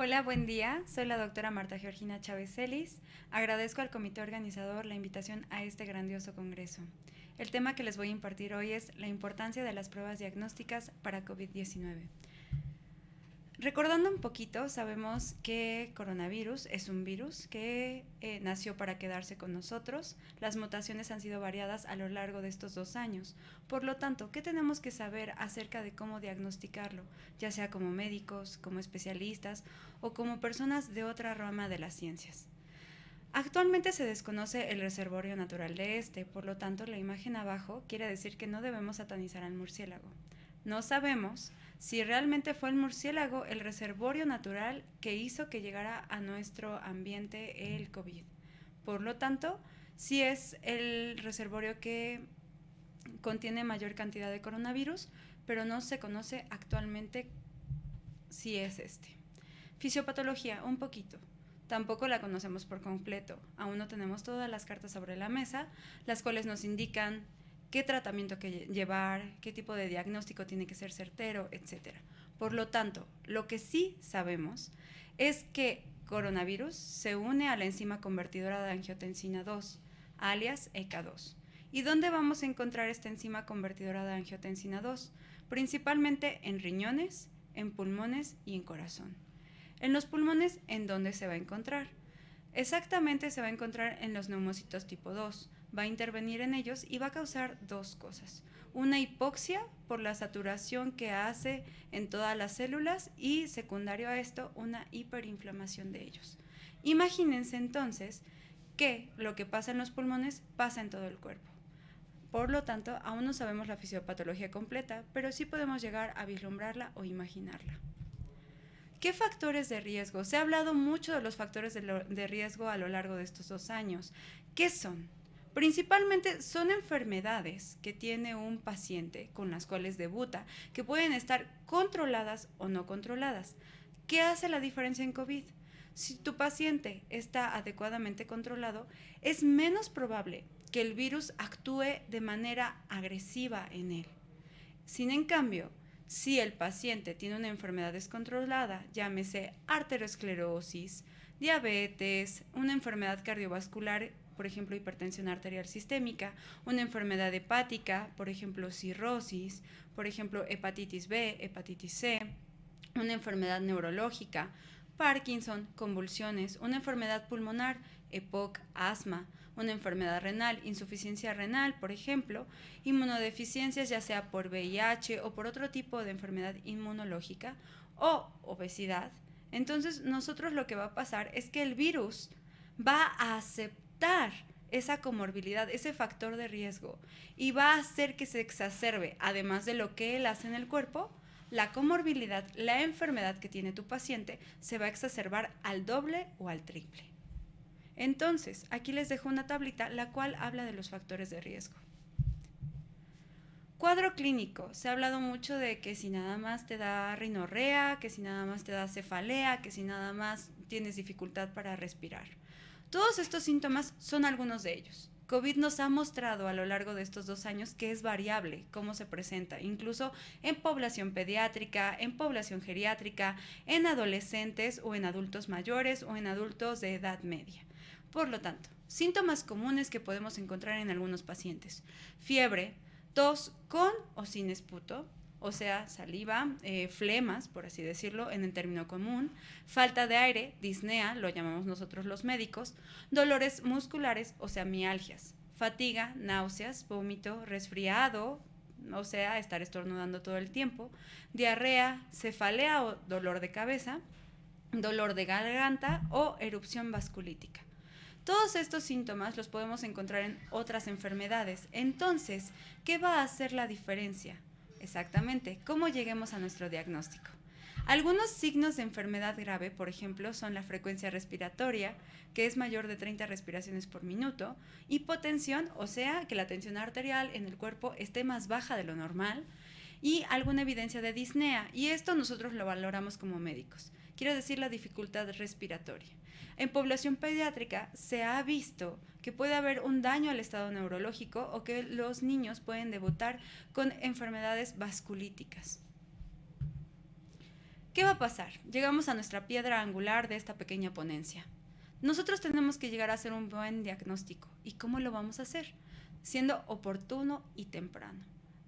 Hola, buen día. Soy la doctora Marta Georgina Chávez Celis. Agradezco al comité organizador la invitación a este grandioso congreso. El tema que les voy a impartir hoy es la importancia de las pruebas diagnósticas para COVID-19. Recordando un poquito, sabemos que coronavirus es un virus que nació para quedarse con nosotros. Las mutaciones han sido variadas a lo largo de estos 2 años. Por lo tanto, ¿qué tenemos que saber acerca de cómo diagnosticarlo? Ya sea como médicos, como especialistas o como personas de otra rama de las ciencias. Actualmente se desconoce el reservorio natural de este, por lo tanto la imagen abajo quiere decir que no debemos satanizar al murciélago. No sabemos si realmente fue el murciélago el reservorio natural que hizo que llegara a nuestro ambiente el COVID. Por lo tanto, si es el reservorio que contiene mayor cantidad de coronavirus, pero no se conoce actualmente si es este. Fisiopatología, un poquito. Tampoco la conocemos por completo. Aún no tenemos todas las cartas sobre la mesa, las cuales nos indican qué tratamiento que llevar, qué tipo de diagnóstico tiene que ser certero, etc. Por lo tanto, lo que sí sabemos es que coronavirus se une a la enzima convertidora de angiotensina 2, alias ECA2. ¿Y dónde vamos a encontrar esta enzima convertidora de angiotensina 2? Principalmente en riñones, en pulmones y en corazón. En los pulmones, ¿en dónde se va a encontrar? Exactamente se va a encontrar en los neumocitos tipo 2. Va a intervenir en ellos y va a causar dos cosas. Una hipoxia por la saturación que hace en todas las células y secundario a esto, una hiperinflamación de ellos. Imagínense entonces que lo que pasa en los pulmones pasa en todo el cuerpo. Por lo tanto, aún no sabemos la fisiopatología completa, pero sí podemos llegar a vislumbrarla o imaginarla. ¿Qué factores de riesgo? Se ha hablado mucho de los factores de riesgo a lo largo de estos 2 años. ¿Qué son? Principalmente son enfermedades que tiene un paciente con las cuales debuta, que pueden estar controladas o no controladas. ¿Qué hace la diferencia en COVID? Si tu paciente está adecuadamente controlado, es menos probable que el virus actúe de manera agresiva en él. Sin en cambio, si el paciente tiene una enfermedad descontrolada, llámese arteriosclerosis, diabetes, una enfermedad cardiovascular, por ejemplo, hipertensión arterial sistémica, una enfermedad hepática, por ejemplo, cirrosis, por ejemplo, hepatitis B, hepatitis C, una enfermedad neurológica, Parkinson, convulsiones, una enfermedad pulmonar, EPOC, asma, una enfermedad renal, insuficiencia renal, por ejemplo, inmunodeficiencias ya sea por VIH o por otro tipo de enfermedad inmunológica o obesidad. Entonces nosotros lo que va a pasar es que el virus va a aceptar esa comorbilidad, ese factor de riesgo y va a hacer que se exacerbe, además de lo que él hace en el cuerpo, la comorbilidad, la enfermedad que tiene tu paciente se va a exacerbar al doble o al triple. Entonces, aquí les dejo una tablita la cual habla de los factores de riesgo. Cuadro clínico. Se ha hablado mucho de que si nada más te da rinorrea, que si nada más te da cefalea, que si nada más tienes dificultad para respirar. Todos estos síntomas son algunos de ellos. COVID nos ha mostrado a lo largo de estos 2 años que es variable cómo se presenta, incluso en población pediátrica, en población geriátrica, en adolescentes o en adultos mayores o en adultos de edad media. Por lo tanto, síntomas comunes que podemos encontrar en algunos pacientes: fiebre, tos con o sin esputo, o sea, saliva, flemas, por así decirlo, en el término común, falta de aire, disnea, lo llamamos nosotros los médicos, dolores musculares, o sea, mialgias, fatiga, náuseas, vómito, resfriado, o sea, estar estornudando todo el tiempo, diarrea, cefalea o dolor de cabeza, dolor de garganta o erupción vasculítica. Todos estos síntomas los podemos encontrar en otras enfermedades. Entonces, ¿qué va a hacer la diferencia? Exactamente, cómo lleguemos a nuestro diagnóstico. Algunos signos de enfermedad grave, por ejemplo, son la frecuencia respiratoria, que es mayor de 30 respiraciones por minuto, hipotensión, o sea, que la tensión arterial en el cuerpo esté más baja de lo normal, y alguna evidencia de disnea, y esto nosotros lo valoramos como médicos. Quiero decir, la dificultad respiratoria. En población pediátrica se ha visto que puede haber un daño al estado neurológico o que los niños pueden debutar con enfermedades vasculíticas. ¿Qué va a pasar? Llegamos a nuestra piedra angular de esta pequeña ponencia. Nosotros tenemos que llegar a hacer un buen diagnóstico. ¿Y cómo lo vamos a hacer? Siendo oportuno y temprano.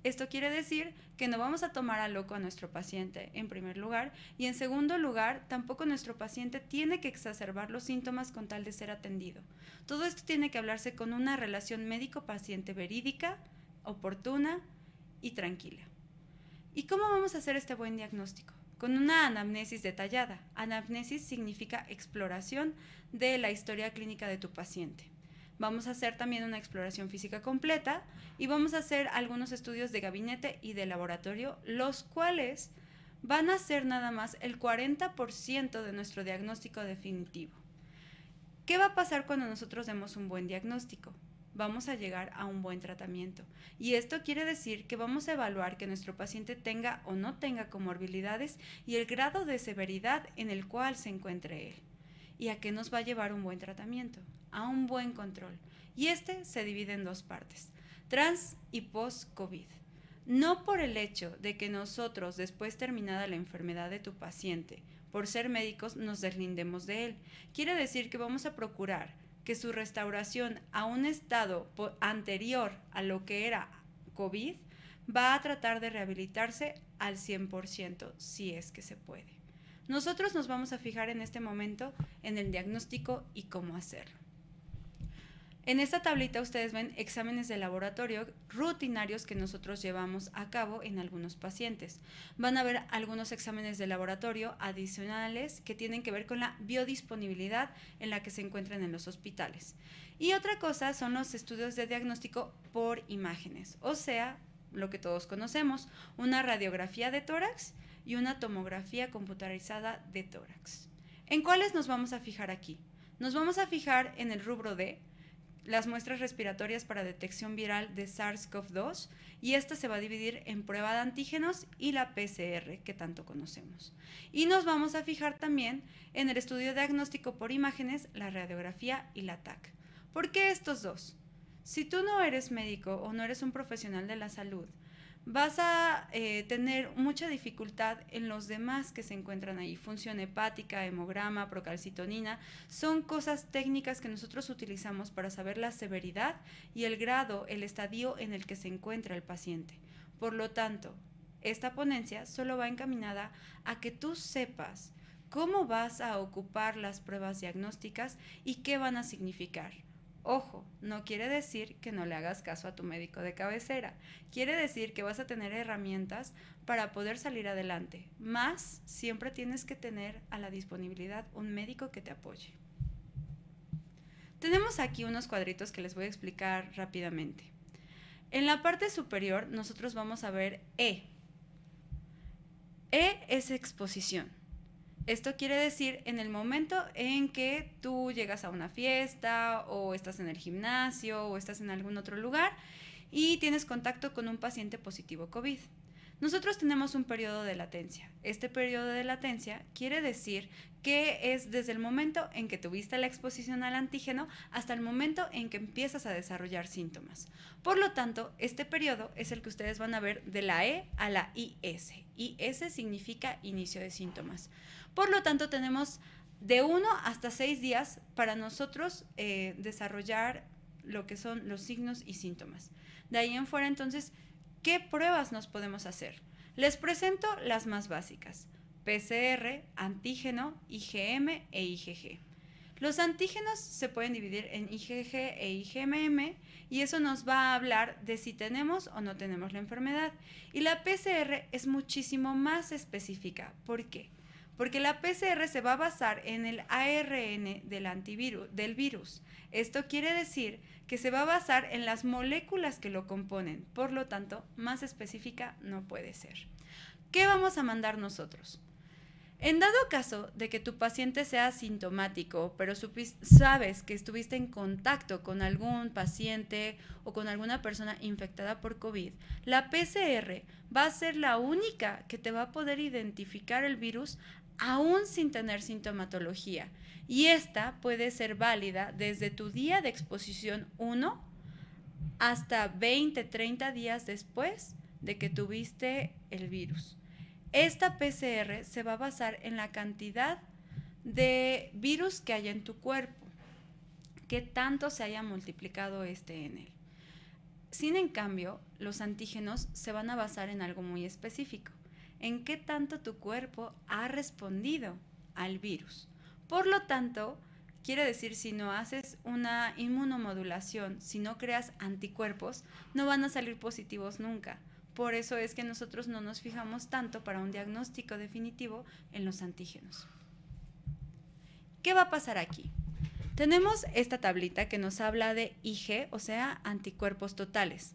Esto quiere decir que no vamos a tomar a loco a nuestro paciente en primer lugar, y en segundo lugar, tampoco nuestro paciente tiene que exacerbar los síntomas con tal de ser atendido. Todo esto tiene que hablarse con una relación médico-paciente verídica, oportuna y tranquila. ¿Y cómo vamos a hacer este buen diagnóstico? Con una anamnesis detallada. Anamnesis significa exploración de la historia clínica de tu paciente. Vamos a hacer también una exploración física completa y vamos a hacer algunos estudios de gabinete y de laboratorio, los cuales van a ser nada más el 40% de nuestro diagnóstico definitivo. ¿Qué va a pasar cuando nosotros demos un buen diagnóstico? Vamos a llegar a un buen tratamiento. Y esto quiere decir que vamos a evaluar que nuestro paciente tenga o no tenga comorbilidades y el grado de severidad en el cual se encuentre él. ¿Y a qué nos va a llevar un buen tratamiento? A un buen control. Y este se divide en dos partes, trans y post-COVID. No por el hecho de que nosotros, después terminada la enfermedad de tu paciente, por ser médicos, nos deslindemos de él. Quiere decir que vamos a procurar que su restauración a un estado anterior a lo que era COVID va a tratar de rehabilitarse al 100% si es que se puede. Nosotros nos vamos a fijar en este momento en el diagnóstico y cómo hacerlo. En esta tablita ustedes ven exámenes de laboratorio rutinarios que nosotros llevamos a cabo en algunos pacientes. Van a ver algunos exámenes de laboratorio adicionales que tienen que ver con la biodisponibilidad en la que se encuentran en los hospitales. Y otra cosa son los estudios de diagnóstico por imágenes, o sea, lo que todos conocemos, una radiografía de tórax y una tomografía computarizada de tórax. ¿En cuáles nos vamos a fijar aquí? Nos vamos a fijar en el rubro de las muestras respiratorias para detección viral de SARS-CoV-2, y esta se va a dividir en prueba de antígenos y la PCR, que tanto conocemos. Y nos vamos a fijar también en el estudio diagnóstico por imágenes, la radiografía y la TAC. ¿Por qué estos dos? Si tú no eres médico o no eres un profesional de la salud, vas a tener mucha dificultad en los demás que se encuentran ahí. Función hepática, hemograma, procalcitonina, son cosas técnicas que nosotros utilizamos para saber la severidad y el grado, el estadio en el que se encuentra el paciente. Por lo tanto, esta ponencia solo va encaminada a que tú sepas cómo vas a ocupar las pruebas diagnósticas y qué van a significar. Ojo, no quiere decir que no le hagas caso a tu médico de cabecera. Quiere decir que vas a tener herramientas para poder salir adelante. Más, siempre tienes que tener a la disponibilidad un médico que te apoye. Tenemos aquí unos cuadritos que les voy a explicar rápidamente. En la parte superior nosotros vamos a ver E. E es exposición. Esto quiere decir en el momento en que tú llegas a una fiesta o estás en el gimnasio o estás en algún otro lugar y tienes contacto con un paciente positivo COVID. Nosotros tenemos un periodo de latencia. Este periodo de latencia quiere decir que es desde el momento en que tuviste la exposición al antígeno hasta el momento en que empiezas a desarrollar síntomas. Por lo tanto, este periodo es el que ustedes van a ver de la E a la IS. IS significa inicio de síntomas. Por lo tanto, tenemos de 1 hasta 6 días para nosotros desarrollar lo que son los signos y síntomas. De ahí en fuera, entonces, ¿qué pruebas nos podemos hacer? Les presento las más básicas: PCR, antígeno, IgM e IgG. Los antígenos se pueden dividir en IgG e IgM, y eso nos va a hablar de si tenemos o no tenemos la enfermedad. Y la PCR es muchísimo más específica. ¿Por qué? Porque la PCR se va a basar en el ARN del virus. Esto quiere decir que se va a basar en las moléculas que lo componen. Por lo tanto, más específica no puede ser. ¿Qué vamos a mandar nosotros? En dado caso de que tu paciente sea asintomático, pero sabes que estuviste en contacto con algún paciente o con alguna persona infectada por COVID, la PCR va a ser la única que te va a poder identificar el virus aún sin tener sintomatología. Y esta puede ser válida desde tu día de exposición 1 hasta 20, 30 días después de que tuviste el virus. Esta PCR se va a basar en la cantidad de virus que haya en tu cuerpo, qué tanto se haya multiplicado en él. Sin en cambio, los antígenos se van a basar en algo muy específico, en qué tanto tu cuerpo ha respondido al virus. Por lo tanto, quiere decir, si no haces una inmunomodulación, si no creas anticuerpos, no van a salir positivos nunca. Por eso es que nosotros no nos fijamos tanto para un diagnóstico definitivo en los antígenos. ¿Qué va a pasar aquí? Tenemos esta tablita que nos habla de IG, o sea, anticuerpos totales.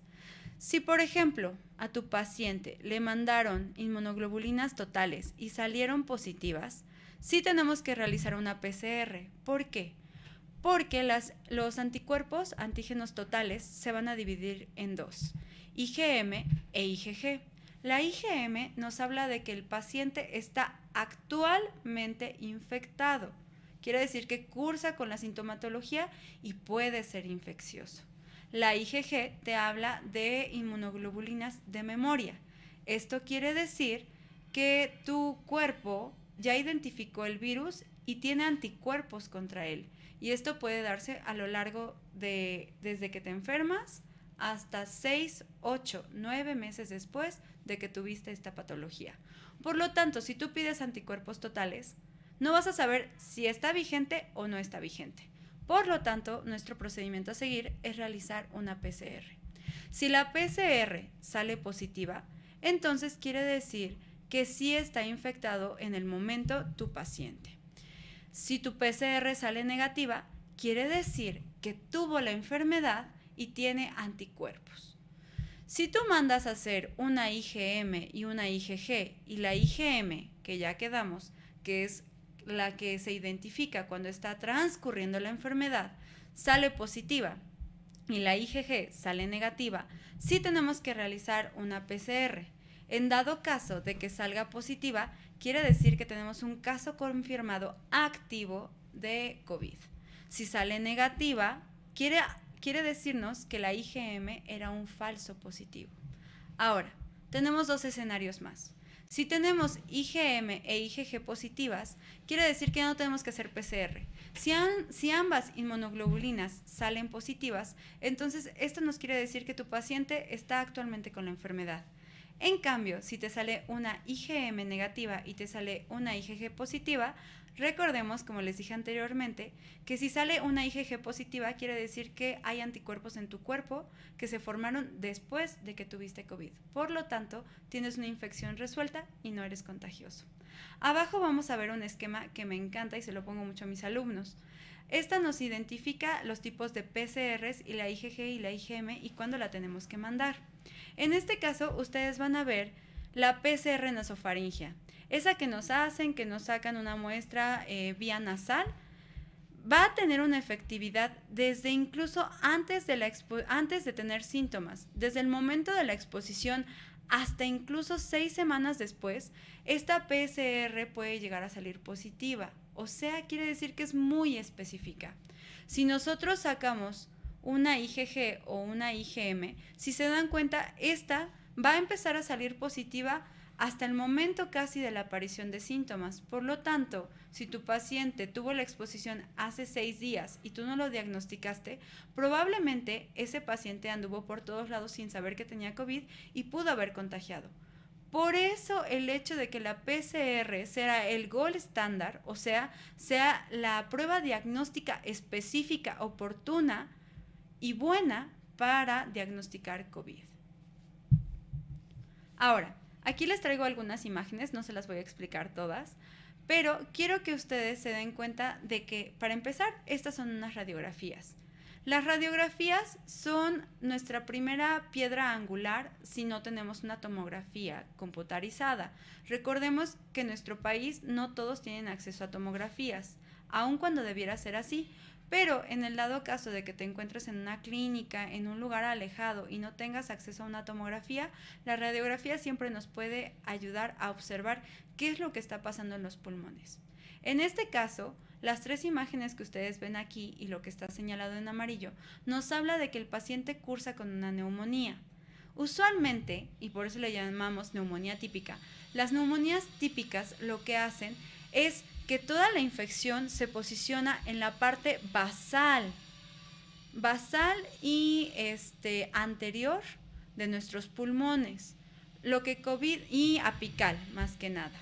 Si, por ejemplo, a tu paciente le mandaron inmunoglobulinas totales y salieron positivas, sí tenemos que realizar una PCR. ¿Por qué? Porque los anticuerpos, antígenos totales, se van a dividir en dos, IgM e IgG. La IgM nos habla de que el paciente está actualmente infectado. Quiere decir que cursa con la sintomatología y puede ser infeccioso. La IgG te habla de inmunoglobulinas de memoria. Esto quiere decir que tu cuerpo ya identificó el virus y tiene anticuerpos contra él. Y esto puede darse a lo largo desde que te enfermas hasta 6, 8, 9 meses después de que tuviste esta patología. Por lo tanto, si tú pides anticuerpos totales, no vas a saber si está vigente o no está vigente. Por lo tanto, nuestro procedimiento a seguir es realizar una PCR. Si la PCR sale positiva, entonces quiere decir que sí está infectado en el momento tu paciente. Si tu PCR sale negativa, quiere decir que tuvo la enfermedad y tiene anticuerpos. Si tú mandas a hacer una IgM y una IgG y la IgM, que ya quedamos, que es la que se identifica cuando está transcurriendo la enfermedad, sale positiva y la IgG sale negativa, sí tenemos que realizar una PCR. En dado caso de que salga positiva, quiere decir que tenemos un caso confirmado activo de COVID. Si sale negativa, quiere decirnos que la IgM era un falso positivo. Ahora, tenemos dos escenarios más. Si tenemos IgM e IgG positivas, quiere decir que ya no tenemos que hacer PCR. Si ambas inmunoglobulinas salen positivas, entonces esto nos quiere decir que tu paciente está actualmente con la enfermedad. En cambio, si te sale una IgM negativa y te sale una IgG positiva, recordemos, como les dije anteriormente, que si sale una IgG positiva quiere decir que hay anticuerpos en tu cuerpo que se formaron después de que tuviste COVID. Por lo tanto, tienes una infección resuelta y no eres contagioso. Abajo vamos a ver un esquema que me encanta y se lo pongo mucho a mis alumnos. Esta nos identifica los tipos de PCRs y la IgG y la IgM y cuándo la tenemos que mandar. En este caso, ustedes van a ver la PCR nasofaringea, esa que nos hacen, que nos sacan una muestra vía nasal, va a tener una efectividad desde incluso antes de tener síntomas, desde el momento de la exposición hasta incluso 6 semanas después, esta PCR puede llegar a salir positiva. O sea, quiere decir que es muy específica. Si nosotros sacamos una IgG o una IgM, si se dan cuenta, esta va a empezar a salir positiva hasta el momento casi de la aparición de síntomas. Por lo tanto, si tu paciente tuvo la exposición hace 6 días y tú no lo diagnosticaste, probablemente ese paciente anduvo por todos lados sin saber que tenía COVID y pudo haber contagiado. Por eso el hecho de que la PCR sea el gold estándar, o sea la prueba diagnóstica específica, oportuna y buena para diagnosticar COVID. Ahora, aquí les traigo algunas imágenes, no se las voy a explicar todas, pero quiero que ustedes se den cuenta de que, para empezar, estas son unas radiografías. Las radiografías son nuestra primera piedra angular si no tenemos una tomografía computarizada. Recordemos que en nuestro país no todos tienen acceso a tomografías, aun cuando debiera ser así. Pero en el dado caso de que te encuentres en una clínica, en un lugar alejado y no tengas acceso a una tomografía, la radiografía siempre nos puede ayudar a observar qué es lo que está pasando en los pulmones. En este caso, las 3 imágenes que ustedes ven aquí y lo que está señalado en amarillo nos habla de que el paciente cursa con una neumonía. Usualmente, y por eso le llamamos neumonía típica, las neumonías típicas lo que hacen es que toda la infección se posiciona en la parte basal y anterior de nuestros pulmones, lo que COVID y apical más que nada.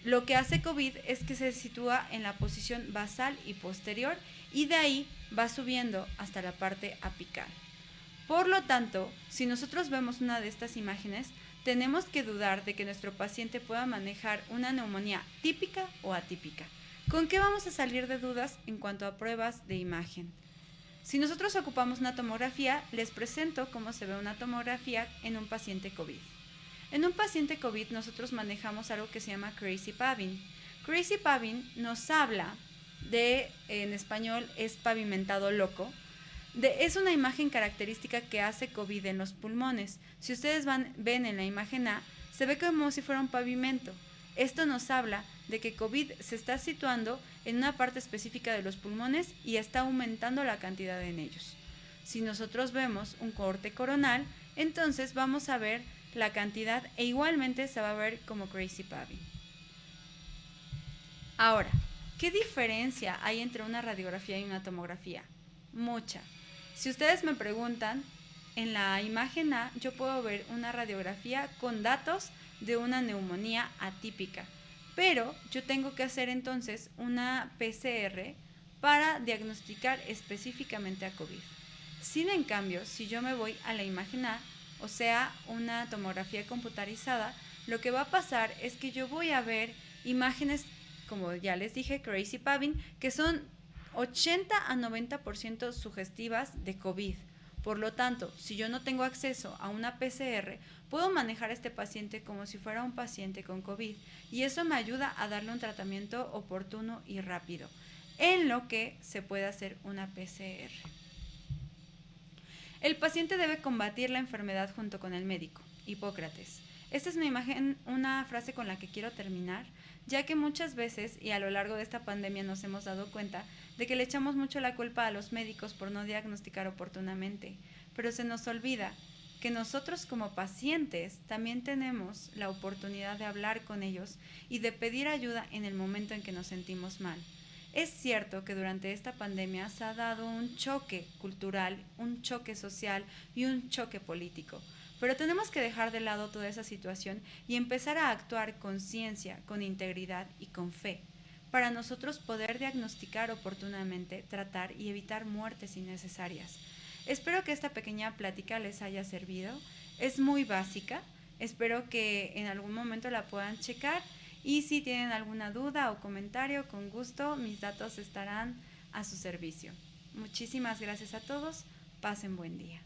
Lo que hace COVID es que se sitúa en la posición basal y posterior y de ahí va subiendo hasta la parte apical. Por lo tanto, si nosotros vemos una de estas imágenes, tenemos que dudar de que nuestro paciente pueda manejar una neumonía típica o atípica. ¿Con qué vamos a salir de dudas en cuanto a pruebas de imagen? Si nosotros ocupamos una tomografía, les presento cómo se ve una tomografía en un paciente COVID. En un paciente COVID nosotros manejamos algo que se llama Crazy Paving. Crazy Paving nos habla de, en español es pavimentado loco, es una imagen característica que hace COVID en los pulmones. Si ustedes ven en la imagen A, se ve como si fuera un pavimento. Esto nos habla de que COVID se está situando en una parte específica de los pulmones y está aumentando la cantidad en ellos. Si nosotros vemos un corte coronal, entonces vamos a ver la cantidad e igualmente se va a ver como Crazy Paving. Ahora, ¿qué diferencia hay entre una radiografía y una tomografía? Mucha. Si ustedes me preguntan, en la imagen A yo puedo ver una radiografía con datos de una neumonía atípica, pero yo tengo que hacer entonces una PCR para diagnosticar específicamente a COVID. Sin en cambio, si yo me voy a la imagen A, o sea, una tomografía computarizada, lo que va a pasar es que yo voy a ver imágenes, como ya les dije, Crazy Paving, que son 80 a 90% sugestivas de COVID. Por lo tanto, si yo no tengo acceso a una PCR, puedo manejar a este paciente como si fuera un paciente con COVID y eso me ayuda a darle un tratamiento oportuno y rápido, en lo que se puede hacer una PCR. El paciente debe combatir la enfermedad junto con el médico. Hipócrates. Esta es una frase con la que quiero terminar, ya que muchas veces y a lo largo de esta pandemia nos hemos dado cuenta de que le echamos mucho la culpa a los médicos por no diagnosticar oportunamente, pero se nos olvida que nosotros como pacientes también tenemos la oportunidad de hablar con ellos y de pedir ayuda en el momento en que nos sentimos mal. Es cierto que durante esta pandemia se ha dado un choque cultural, un choque social y un choque político, pero tenemos que dejar de lado toda esa situación y empezar a actuar con ciencia, con integridad y con fe, para nosotros poder diagnosticar oportunamente, tratar y evitar muertes innecesarias. Espero que esta pequeña plática les haya servido. Es muy básica, espero que en algún momento la puedan checar. Y si tienen alguna duda o comentario, con gusto, mis datos estarán a su servicio. Muchísimas gracias a todos. Pasen buen día.